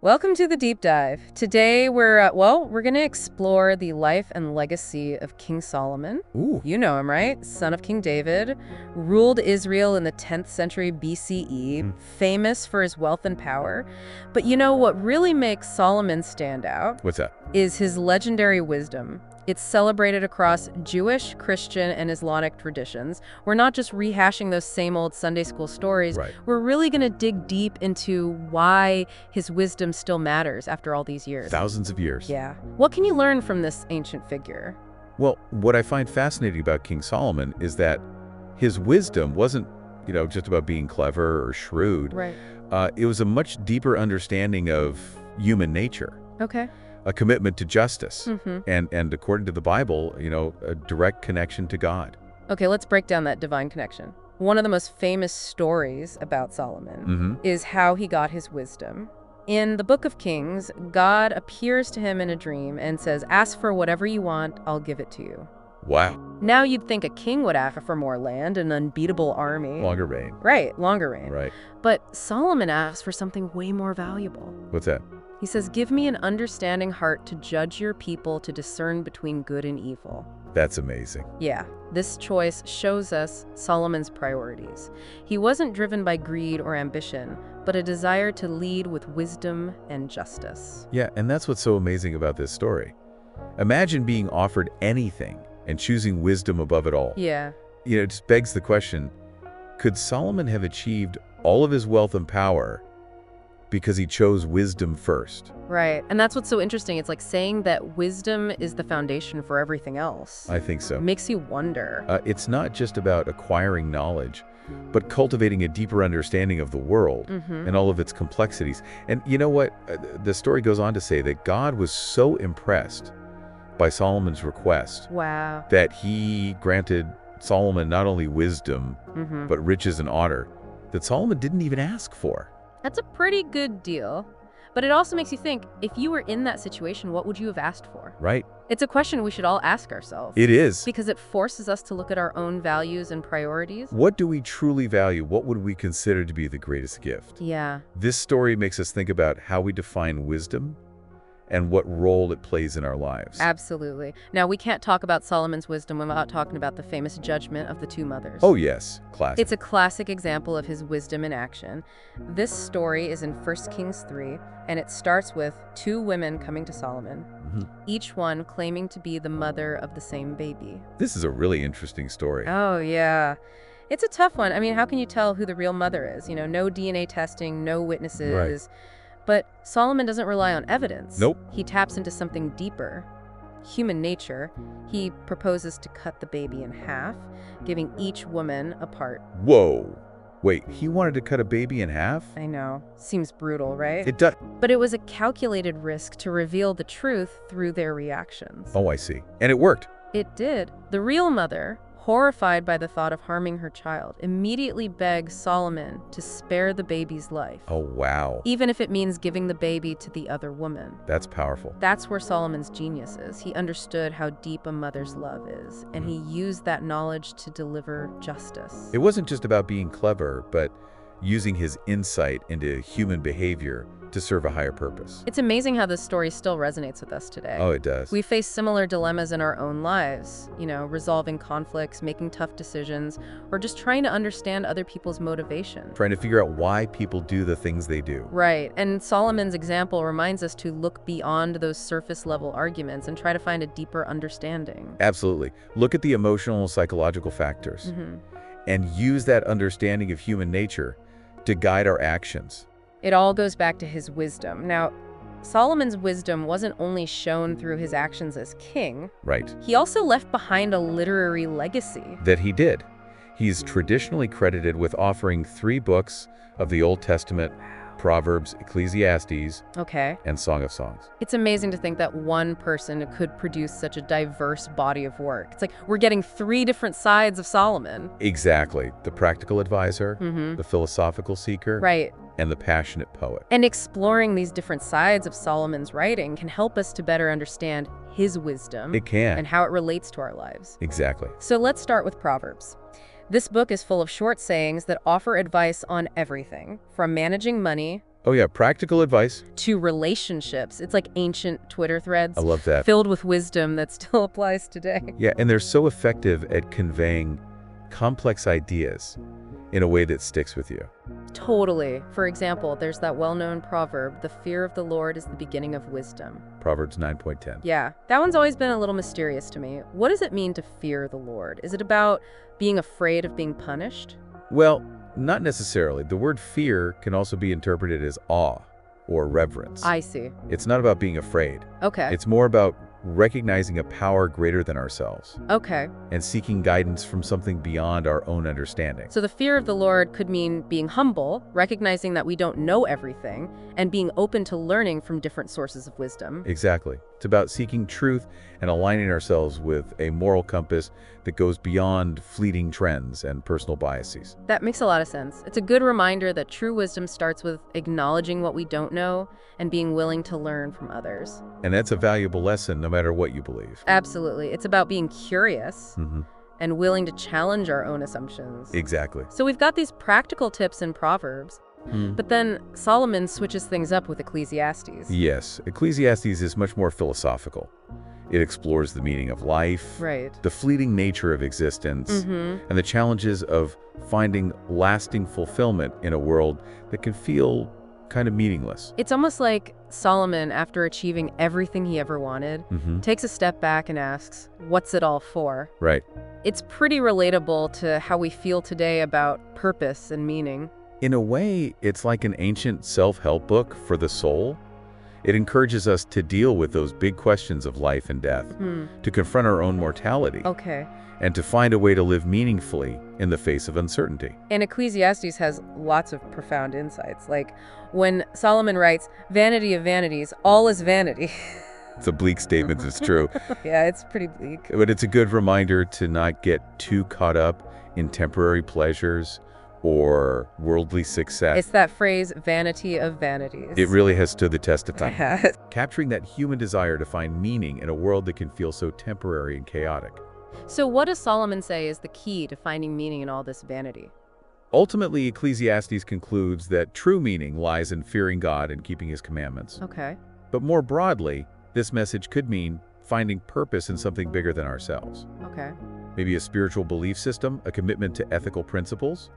Welcome to the deep dive. Today we're going to explore the life and legacy of King Solomon. Ooh. You know him, right? Son of King David, ruled Israel in the 10th century BCE, famous for his wealth and power. But you know what really makes Solomon stand out? What's that? Is his legendary wisdom. It's celebrated across Jewish, Christian, and Islamic traditions. We're not just rehashing those same old Sunday school stories. Right. We're really going to dig deep into why his wisdom still matters after all these years. Thousands of years. Yeah. What can you learn from this ancient figure? Well, what I find fascinating about King Solomon is that his wisdom wasn't, just about being clever or shrewd. Right. It was a much deeper understanding of human nature. Okay. A commitment to justice. And according to the Bible, a direct connection to God. Okay, let's break down that divine connection. One of the most famous stories about Solomon is how he got his wisdom. In the Book of Kings, God appears to him in a dream and says, "Ask for whatever you want, I'll give it to you." Wow. Now you'd think a king would ask for more land, an unbeatable army. Longer reign. Right, longer reign. Right. But Solomon asks for something way more valuable. What's that? He says, "Give me an understanding heart to judge your people, to discern between good and evil." That's amazing. Yeah, this choice shows us Solomon's priorities. He wasn't driven by greed or ambition, but a desire to lead with wisdom and justice. Yeah, and that's what's so amazing about this story. Imagine being offered anything and choosing wisdom above it all. Yeah. It just begs the question, could Solomon have achieved all of his wealth and power because he chose wisdom first? Right, and that's what's so interesting. It's like saying that wisdom is the foundation for everything else. I think so. It makes you wonder. It's not just about acquiring knowledge, but cultivating a deeper understanding of the world and all of its complexities. And you know what? The story goes on to say that God was so impressed by Solomon's request Wow. that he granted Solomon not only wisdom, but riches and honor that Solomon didn't even ask for. That's a pretty good deal. But it also makes you think, if you were in that situation, what would you have asked for? Right. It's a question we should all ask ourselves. It is. Because it forces us to look at our own values and priorities. What do we truly value? What would we consider to be the greatest gift? Yeah. This story makes us think about how we define wisdom and what role it plays in our lives. Absolutely. Now, we can't talk about Solomon's wisdom without talking about the famous judgment of the two mothers. Oh, yes. Classic. It's a classic example of his wisdom in action. This story is in 1 Kings 3, and it starts with two women coming to Solomon, each one claiming to be the mother of the same baby. This is a really interesting story. Oh, yeah. It's a tough one. I mean, how can you tell who the real mother is? No DNA testing, no witnesses. Right. But Solomon doesn't rely on evidence. Nope. He taps into something deeper. Human nature. He proposes to cut the baby in half, giving each woman a part. Whoa. Wait, he wanted to cut a baby in half? I know. Seems brutal, right? It does. But it was a calculated risk to reveal the truth through their reactions. Oh, I see. And it worked. It did. The real mother, horrified by the thought of harming her child, immediately begs Solomon to spare the baby's life. Oh, wow. Even if it means giving the baby to the other woman. That's powerful. That's where Solomon's genius is. He understood how deep a mother's love is, and he used that knowledge to deliver justice. It wasn't just about being clever, but using his insight into human behavior to serve a higher purpose. It's amazing how this story still resonates with us today. Oh, it does. We face similar dilemmas in our own lives, resolving conflicts, making tough decisions, or just trying to understand other people's motivation. Trying to figure out why people do the things they do. Right, and Solomon's example reminds us to look beyond those surface-level arguments and try to find a deeper understanding. Absolutely. Look at the emotional and psychological factors and use that understanding of human nature to guide our actions. It all goes back to his wisdom. Now, Solomon's wisdom wasn't only shown through his actions as king. Right. He also left behind a literary legacy. That he did. He's traditionally credited with offering 3 books of the Old Testament: Proverbs, Ecclesiastes, and Song of Songs. It's amazing to think that one person could produce such a diverse body of work. It's like we're getting 3 different sides of Solomon. Exactly. The practical advisor, the philosophical seeker, right, and the passionate poet. And exploring these different sides of Solomon's writing can help us to better understand his wisdom. It can. And how it relates to our lives. Exactly. So let's start with Proverbs. This book is full of short sayings that offer advice on everything, from managing money Oh yeah, practical advice. to relationships. It's like ancient Twitter threads I love that. filled with wisdom that still applies today. Yeah, and they're so effective at conveying complex ideas in a way that sticks with you. Totally. For example, there's that well-known proverb, "The fear of the Lord is the beginning of wisdom." Proverbs 9.10. Yeah, that one's always been a little mysterious to me. What does it mean to fear the Lord? Is it about being afraid of being punished? Well, not necessarily. The word fear can also be interpreted as awe or reverence. I see. It's not about being afraid. Okay. It's more about recognizing a power greater than ourselves Okay. and seeking guidance from something beyond our own understanding. So the fear of the Lord could mean being humble, recognizing that we don't know everything, and being open to learning from different sources of wisdom. Exactly. It's about seeking truth and aligning ourselves with a moral compass that goes beyond fleeting trends and personal biases. That makes a lot of sense. It's a good reminder that true wisdom starts with acknowledging what we don't know and being willing to learn from others. And that's a valuable lesson no matter what you believe. Absolutely. It's about being curious Mhm. and willing to challenge our own assumptions. Exactly. So we've got these practical tips in Proverbs, but then Solomon switches things up with Ecclesiastes. Yes, Ecclesiastes is much more philosophical. It explores the meaning of life, Right. the fleeting nature of existence, and the challenges of finding lasting fulfillment in a world that can feel kind of meaningless. It's almost like Solomon, after achieving everything he ever wanted, takes a step back and asks, what's it all for? Right. It's pretty relatable to how we feel today about purpose and meaning. In a way, it's like an ancient self-help book for the soul. It encourages us to deal with those big questions of life and death, to confront our own mortality, Okay. and to find a way to live meaningfully in the face of uncertainty. And Ecclesiastes has lots of profound insights. Like when Solomon writes, "Vanity of vanities, all is vanity." It's a bleak statement, it's true. Yeah, it's pretty bleak. But it's a good reminder to not get too caught up in temporary pleasures or worldly success. It's that phrase, vanity of vanities. It really has stood the test of time. has. Capturing that human desire to find meaning in a world that can feel so temporary and chaotic. So what does Solomon say is the key to finding meaning in all this vanity? Ultimately, Ecclesiastes concludes that true meaning lies in fearing God and keeping his commandments. Okay. But more broadly, this message could mean finding purpose in something bigger than ourselves. Okay. Maybe a spiritual belief system, a commitment to ethical principles,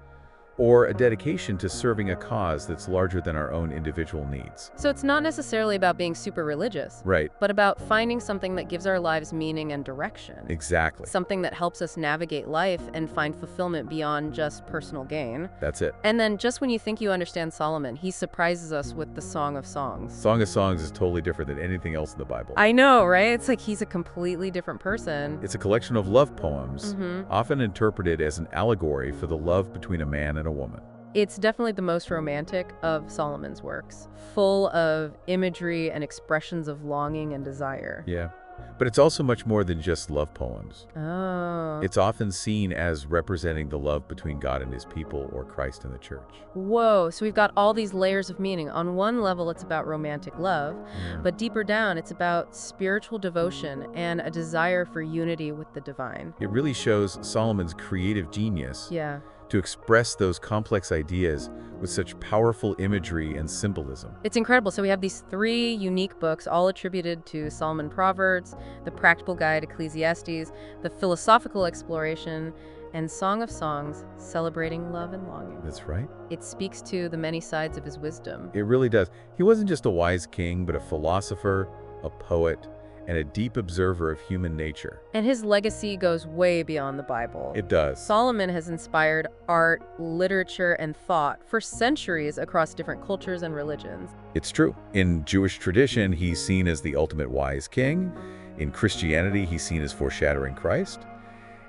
or a dedication to serving a cause that's larger than our own individual needs. So it's not necessarily about being super religious, Right. but about finding something that gives our lives meaning and direction. Exactly. Something that helps us navigate life and find fulfillment beyond just personal gain. That's it. And then just when you think you understand Solomon, he surprises us with the Song of Songs. Song of Songs is totally different than anything else in the Bible. I know, right? It's like he's a completely different person. It's a collection of love poems, often interpreted as an allegory for the love between a man and a woman. It's definitely the most romantic of Solomon's works, full of imagery and expressions of longing and desire. Yeah. But it's also much more than just love poems. Oh. It's often seen as representing the love between God and his people, or Christ and the church. Whoa, so we've got all these layers of meaning. On one level, it's about romantic love, but deeper down, it's about spiritual devotion and a desire for unity with the divine. It really shows Solomon's creative genius Yeah. to express those complex ideas with such powerful imagery and symbolism. It's incredible. So we have these three unique books, all attributed to Solomon: Proverbs, the Practical Guide, Ecclesiastes, the Philosophical Exploration, and Song of Songs, celebrating love and longing. That's right. It speaks to the many sides of his wisdom. It really does. He wasn't just a wise king, but a philosopher, a poet, and a deep observer of human nature. And his legacy goes way beyond the Bible. It does. Solomon has inspired art, literature, and thought for centuries across different cultures and religions. It's true. In Jewish tradition, he's seen as the ultimate wise king. In Christianity, he's seen as foreshadowing Christ.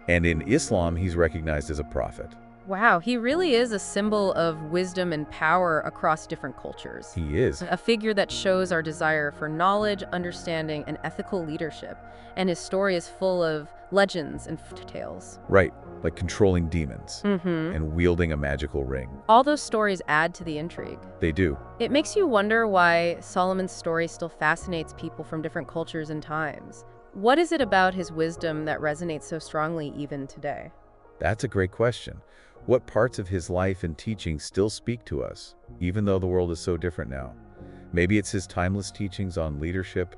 And in Islam, he's recognized as a prophet. Wow, he really is a symbol of wisdom and power across different cultures. He is. A figure that shows our desire for knowledge, understanding, and ethical leadership. And his story is full of legends and tales. Right, like controlling demons and wielding a magical ring. All those stories add to the intrigue. They do. It makes you wonder why Solomon's story still fascinates people from different cultures and times. What is it about his wisdom that resonates so strongly even today? That's a great question. What parts of his life and teaching still speak to us, even though the world is so different now? Maybe it's his timeless teachings on leadership,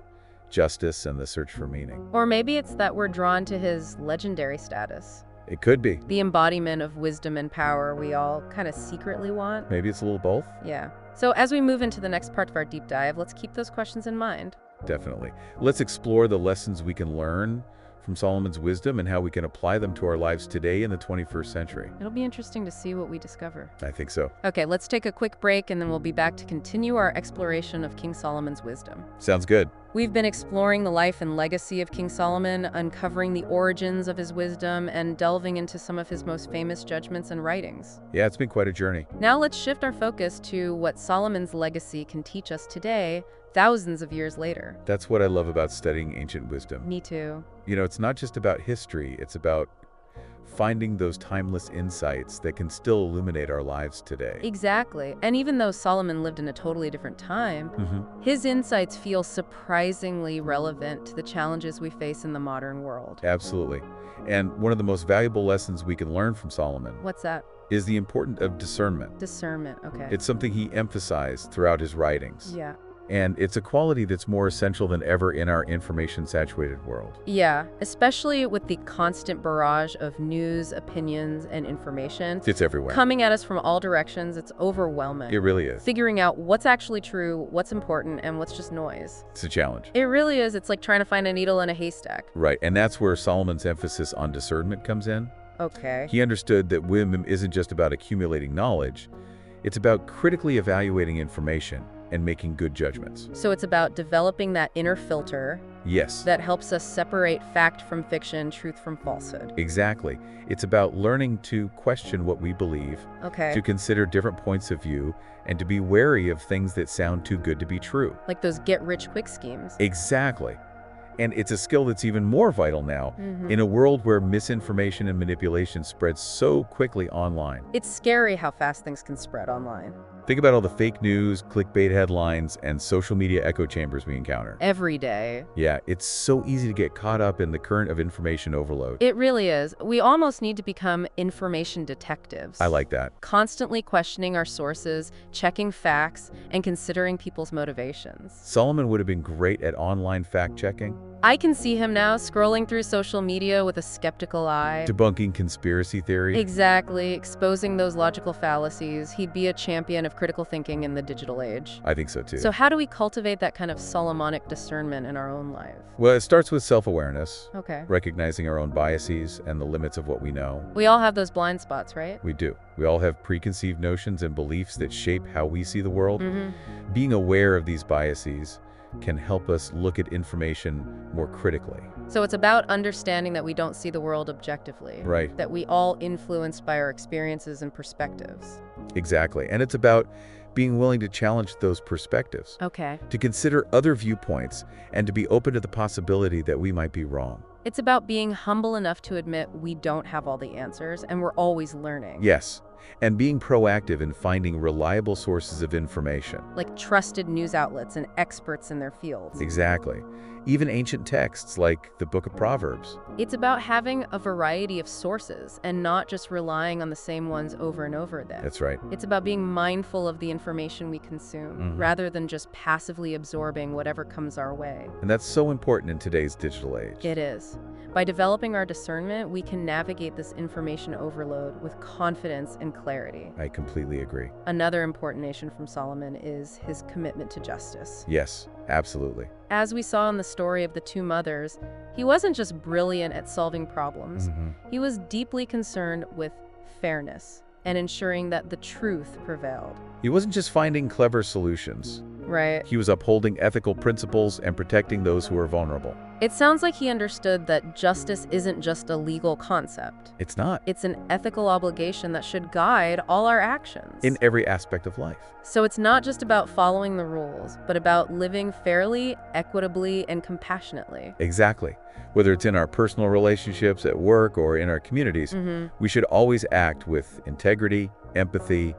justice, and the search for meaning. Or maybe it's that we're drawn to his legendary status. It could be. The embodiment of wisdom and power we all kind of secretly want. Maybe it's a little both. Yeah. So as we move into the next part of our deep dive, let's keep those questions in mind. Definitely. Let's explore the lessons we can learn from Solomon's wisdom and how we can apply them to our lives today in the 21st century. It'll be interesting to see what we discover. I think so. Okay, let's take a quick break and then we'll be back to continue our exploration of King Solomon's wisdom. Sounds good. We've been exploring the life and legacy of King Solomon, uncovering the origins of his wisdom, and delving into some of his most famous judgments and writings. Yeah, it's been quite a journey. Now let's shift our focus to what Solomon's legacy can teach us today, thousands of years later. That's what I love about studying ancient wisdom. Me too. You know, it's not just about history, it's about finding those timeless insights that can still illuminate our lives today. Exactly. And even though Solomon lived in a totally different time, his insights feel surprisingly relevant to the challenges we face in the modern world. Absolutely. And one of the most valuable lessons we can learn from Solomon What's that? is the importance of discernment. Discernment, okay. It's something he emphasized throughout his writings. Yeah. And it's a quality that's more essential than ever in our information-saturated world. Yeah, especially with the constant barrage of news, opinions, and information. It's everywhere. Coming at us from all directions, it's overwhelming. It really is. Figuring out what's actually true, what's important, and what's just noise. It's a challenge. It really is. It's like trying to find a needle in a haystack. Right, and that's where Solomon's emphasis on discernment comes in. Okay. He understood that wisdom isn't just about accumulating knowledge, it's about critically evaluating information and making good judgments. So it's about developing that inner filter Yes. that helps us separate fact from fiction, truth from falsehood. Exactly. It's about learning to question what we believe, Okay. to consider different points of view, and to be wary of things that sound too good to be true. Like those get-rich-quick schemes. Exactly. And it's a skill that's even more vital now in a world where misinformation and manipulation spreads so quickly online. It's scary how fast things can spread online. Think about all the fake news, clickbait headlines, and social media echo chambers we encounter. Every day. Yeah, it's so easy to get caught up in the current of information overload. It really is. We almost need to become information detectives. I like that. Constantly questioning our sources, checking facts, and considering people's motivations. Solomon would have been great at online fact-checking, I can see him now scrolling through social media with a skeptical eye. debunking conspiracy theories. Exactly, exposing those logical fallacies. He'd be a champion of critical thinking in the digital age. I think so too. So how do we cultivate that kind of Solomonic discernment in our own life? Well, it starts with self-awareness, Okay. recognizing our own biases and the limits of what we know. We all have those blind spots, right? We do. We all have preconceived notions and beliefs that shape how we see the world. Being aware of these biases can help us look at information more critically. So it's about understanding that we don't see the world objectively. Right. That we all influenced by our experiences and perspectives. Exactly. And it's about being willing to challenge those perspectives, Okay. to consider other viewpoints, and to be open to the possibility that we might be wrong. It's about being humble enough to admit we don't have all the answers and we're always learning. Yes. And being proactive in finding reliable sources of information. Like trusted news outlets and experts in their fields. Exactly. Even ancient texts like the Book of Proverbs. It's about having a variety of sources and not just relying on the same ones over and over then. That's right. It's about being mindful of the information we consume, rather than just passively absorbing whatever comes our way. And that's so important in today's digital age. It is. By developing our discernment, we can navigate this information overload with confidence and clarity. I completely agree. Another important nation from Solomon is his commitment to justice. Yes, absolutely. As we saw in the story of the two mothers, he wasn't just brilliant at solving problems. He was deeply concerned with fairness and ensuring that the truth prevailed. He wasn't just finding clever solutions. Right. He was upholding ethical principles and protecting those who are vulnerable. It sounds like he understood that justice isn't just a legal concept. It's not. It's an ethical obligation that should guide all our actions. In every aspect of life. So it's not just about following the rules, but about living fairly, equitably, and compassionately. Exactly. Whether it's in our personal relationships, at work, or in our communities, we should always act with integrity, empathy,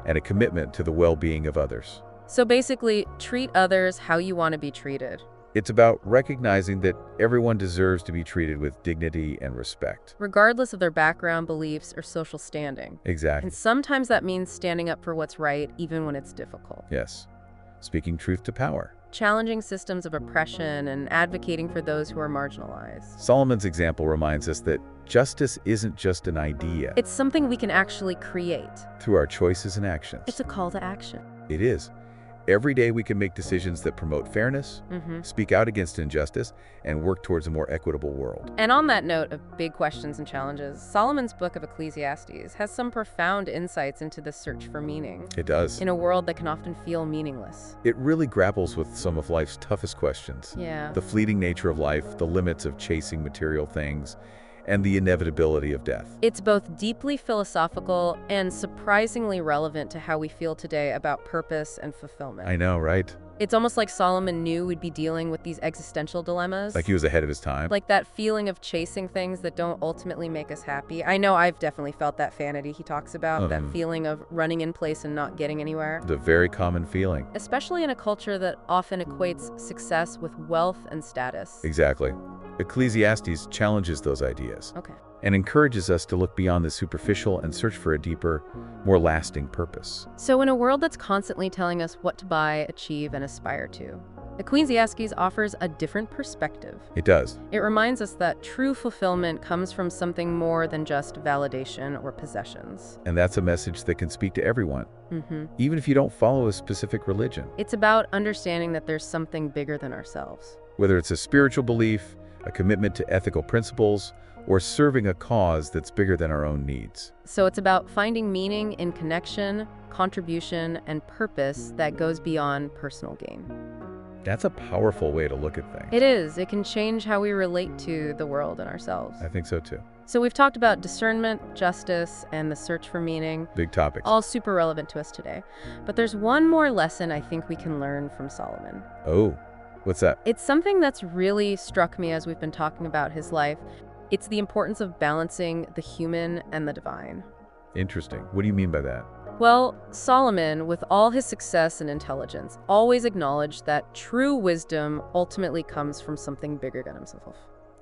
and a commitment to the well-being of others. So basically, treat others how you want to be treated. It's about recognizing that everyone deserves to be treated with dignity and respect. Regardless of their background, beliefs, or social standing. Exactly. And sometimes that means standing up for what's right, even when it's difficult. Yes. Speaking truth to power. Challenging systems of oppression and advocating for those who are marginalized. Solomon's example reminds us that justice isn't just an idea. It's something we can actually create. Through our choices and actions. It's a call to action. It is. Every day we can make decisions that promote fairness, speak out against injustice, and work towards a more equitable world. And on that note of big questions and challenges, Solomon's book of Ecclesiastes has some profound insights into the search for meaning. It does. In a world that can often feel meaningless. It really grapples with some of life's toughest questions. Yeah. The fleeting nature of life, the limits of chasing material things, and the inevitability of death. It's both deeply philosophical and surprisingly relevant to how we feel today about purpose and fulfillment. I know, right? It's almost like Solomon knew we'd be dealing with these existential dilemmas. Like he was ahead of his time. Like that feeling of chasing things that don't ultimately make us happy. I know I've definitely felt that vanity he talks about, that feeling of running in place and not getting anywhere. The very common feeling. Especially in a culture that often equates success with wealth and status. Exactly. Ecclesiastes challenges those ideas. Okay. And encourages us to look beyond the superficial and search for a deeper, more lasting purpose. So in a world that's constantly telling us what to buy, achieve, and aspire to, Ecclesiastes offers a different perspective. It does. It reminds us that true fulfillment comes from something more than just validation or possessions. And that's a message that can speak to everyone, even if you don't follow a specific religion. It's about understanding that there's something bigger than ourselves. Whether it's a spiritual belief, a commitment to ethical principles, or serving a cause that's bigger than our own needs. So it's about finding meaning in connection, contribution, and purpose that goes beyond personal gain. That's a powerful way to look at things. It is. It can change how we relate to the world and ourselves. I think so too. So we've talked about discernment, justice, and the search for meaning. Big topics. All super relevant to us today. But there's one more lesson I think we can learn from Solomon. Oh, what's that? It's something that's really struck me as we've been talking about his life. It's the importance of balancing the human and the divine. Interesting. What do you mean by that? Well, Solomon, with all his success and intelligence, always acknowledged that true wisdom ultimately comes from something bigger than himself.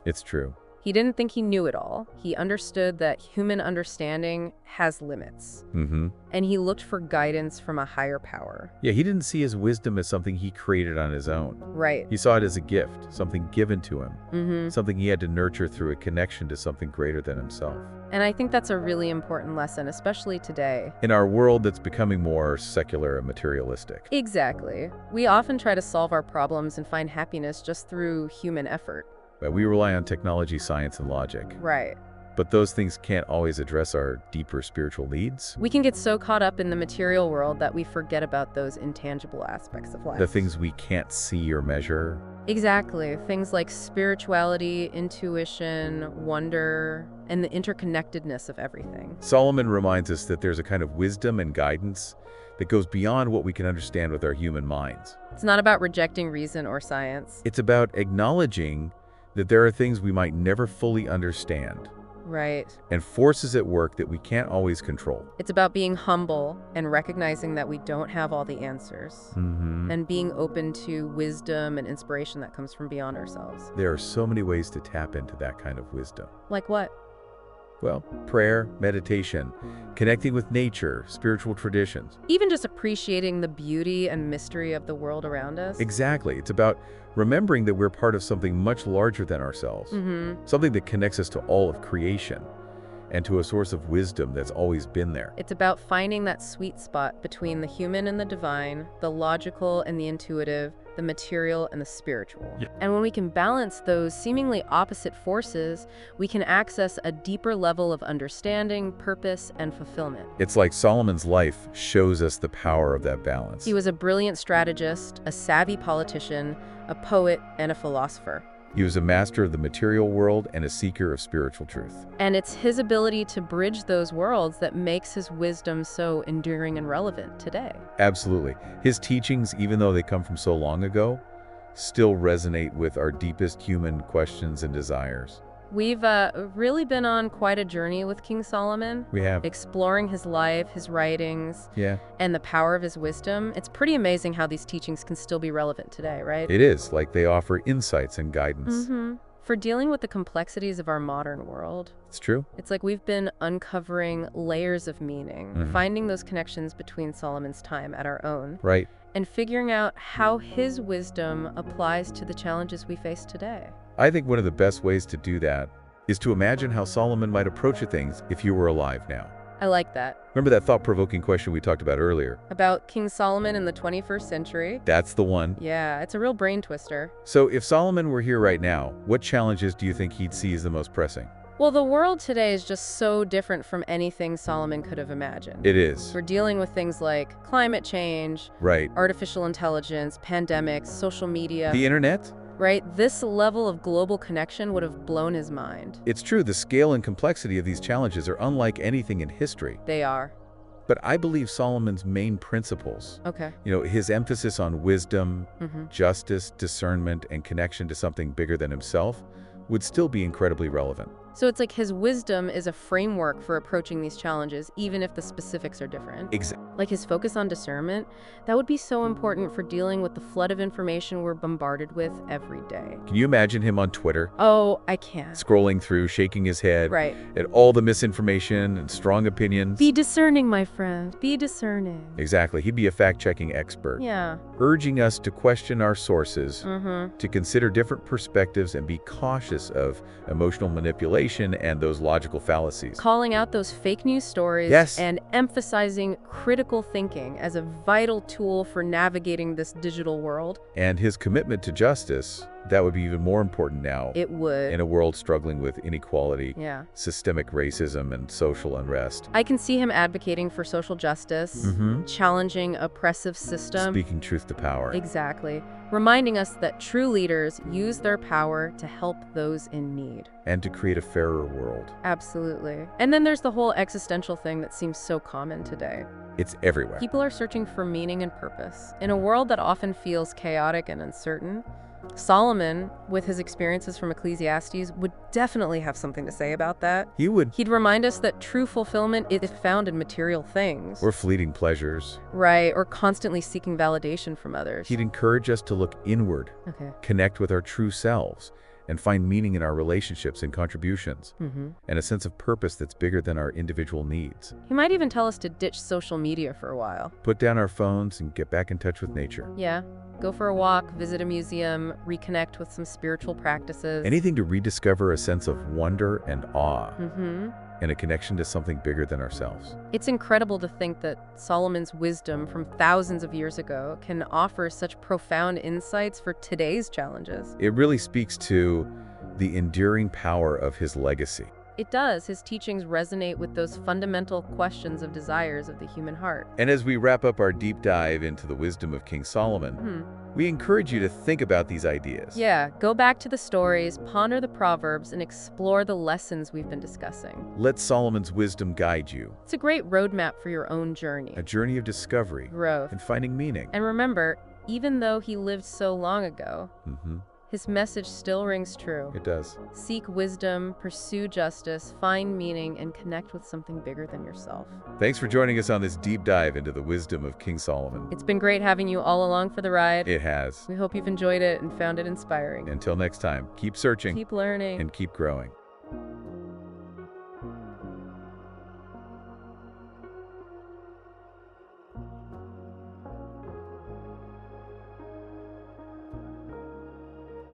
It's true. He didn't think he knew it all. He understood that human understanding has limits. And he looked for guidance from a higher power. Yeah, he didn't see his wisdom as something he created on his own. Right. He saw it as a gift, something given to him, something he had to nurture through a connection to something greater than himself. And I think that's a really important lesson, especially today. In our world that's becoming more secular and materialistic. Exactly. We often try to solve our problems and find happiness just through human effort. But we rely on technology, science, and logic. Right. But those things can't always address our deeper spiritual needs. We can get so caught up in the material world that we forget about those intangible aspects of life. The things we can't see or measure. Exactly. Things like spirituality, intuition, wonder, and the interconnectedness of everything. Solomon reminds us that there's a kind of wisdom and guidance that goes beyond what we can understand with our human minds. It's not about rejecting reason or science. It's about acknowledging that there are things we might never fully understand. Right. And forces at work that we can't always control. It's about being humble and recognizing that we don't have all the answers. And being open to wisdom and inspiration that comes from beyond ourselves. There are so many ways to tap into that kind of wisdom. Like what? Well, prayer, meditation, connecting with nature, spiritual traditions. Even just appreciating the beauty and mystery of the world around us. Exactly. It's about remembering that we're part of something much larger than ourselves. Something that connects us to all of creation and to a source of wisdom that's always been there. It's about finding that sweet spot between the human and the divine, the logical and the intuitive, the material and the spiritual. And when we can balance those seemingly opposite forces, we can access a deeper level of understanding, purpose, and fulfillment. It's like Solomon's life shows us the power of that balance. He was a brilliant strategist, a savvy politician, a poet, and a philosopher. He was a master of the material world and a seeker of spiritual truth. And it's his ability to bridge those worlds that makes his wisdom so enduring and relevant today. Absolutely. His teachings, even though they come from so long ago, still resonate with our deepest human questions and desires. We've really been on quite a journey with King Solomon, We have. exploring his life, his writings, Yeah. and the power of his wisdom. It's pretty amazing how these teachings can still be relevant today, right? It is, like they offer insights and guidance. For dealing with the complexities of our modern world. It's true. It's like we've been uncovering layers of meaning, finding those connections between Solomon's time at our own, Right. and figuring out how his wisdom applies to the challenges we face today. I think one of the best ways to do that is to imagine how Solomon might approach things if you were alive now. I like that. Remember that thought-provoking question we talked about earlier? About King Solomon in the 21st century? That's the one. Yeah, it's a real brain twister. So if Solomon were here right now, what challenges do you think he'd see as the most pressing? Well, the world today is just so different from anything Solomon could have imagined. It is. We're dealing with things like climate change, Right. artificial intelligence, pandemics, social media. The internet? Right? This level of global connection would have blown his mind. It's true, the scale and complexity of these challenges are unlike anything in history. They are. But I believe Solomon's main principles, Okay. his emphasis on wisdom, justice, discernment, and connection to something bigger than himself, would still be incredibly relevant. So it's like his wisdom is a framework for approaching these challenges, even if the specifics are different. Exactly. Like his focus on discernment, that would be so important for dealing with the flood of information we're bombarded with every day. Can you imagine him on Twitter, Oh, I can. scrolling through, shaking his head Right. at all the misinformation and strong opinions? Be discerning, my friend. Be discerning. Exactly. He'd be a fact-checking expert, Yeah. urging us to question our sources, Mm-hmm. to consider different perspectives and be cautious of emotional manipulation and those logical fallacies. Calling out those fake news stories Yes. and emphasizing critical thinking as a vital tool for navigating this digital world. And his commitment to justice, that would be even more important now It would. in a world struggling with inequality, Yeah. systemic racism, and social unrest. I can see him advocating for social justice, challenging oppressive system. Speaking truth to power. Exactly. Reminding us that true leaders use their power to help those in need. And to create a fairer world. Absolutely. And then there's the whole existential thing that seems so common today. It's everywhere. People are searching for meaning and purpose. In a world that often feels chaotic and uncertain, Solomon, with his experiences from Ecclesiastes, would definitely have something to say about that. He would. He'd remind us that true fulfillment is found in material things. Or fleeting pleasures. Right, or constantly seeking validation from others. He'd encourage us to look inward, Okay. connect with our true selves, and find meaning in our relationships and contributions, and a sense of purpose that's bigger than our individual needs. He might even tell us to ditch social media for a while. Put down our phones and get back in touch with nature. Yeah, go for a walk, visit a museum, reconnect with some spiritual practices. Anything to rediscover a sense of wonder and awe, Mm-hmm. and a connection to something bigger than ourselves. It's incredible to think that Solomon's wisdom from thousands of years ago can offer such profound insights for today's challenges. It really speaks to the enduring power of his legacy. It does. His teachings resonate with those fundamental questions of desires of the human heart. And as we wrap up our deep dive into the wisdom of King Solomon, we encourage you to think about these ideas. Yeah, go back to the stories, ponder the Proverbs, and explore the lessons we've been discussing. Let Solomon's wisdom guide you. It's a great roadmap for your own journey, A journey of discovery growth. and finding meaning. And remember, even though he lived so long ago, his message still rings true. It does. Seek wisdom, pursue justice, find meaning, and connect with something bigger than yourself. Thanks for joining us on this deep dive into the wisdom of King Solomon. It's been great having you all along for the ride. It has. We hope you've enjoyed it and found it inspiring. Until next time, keep searching Keep learning. and keep growing.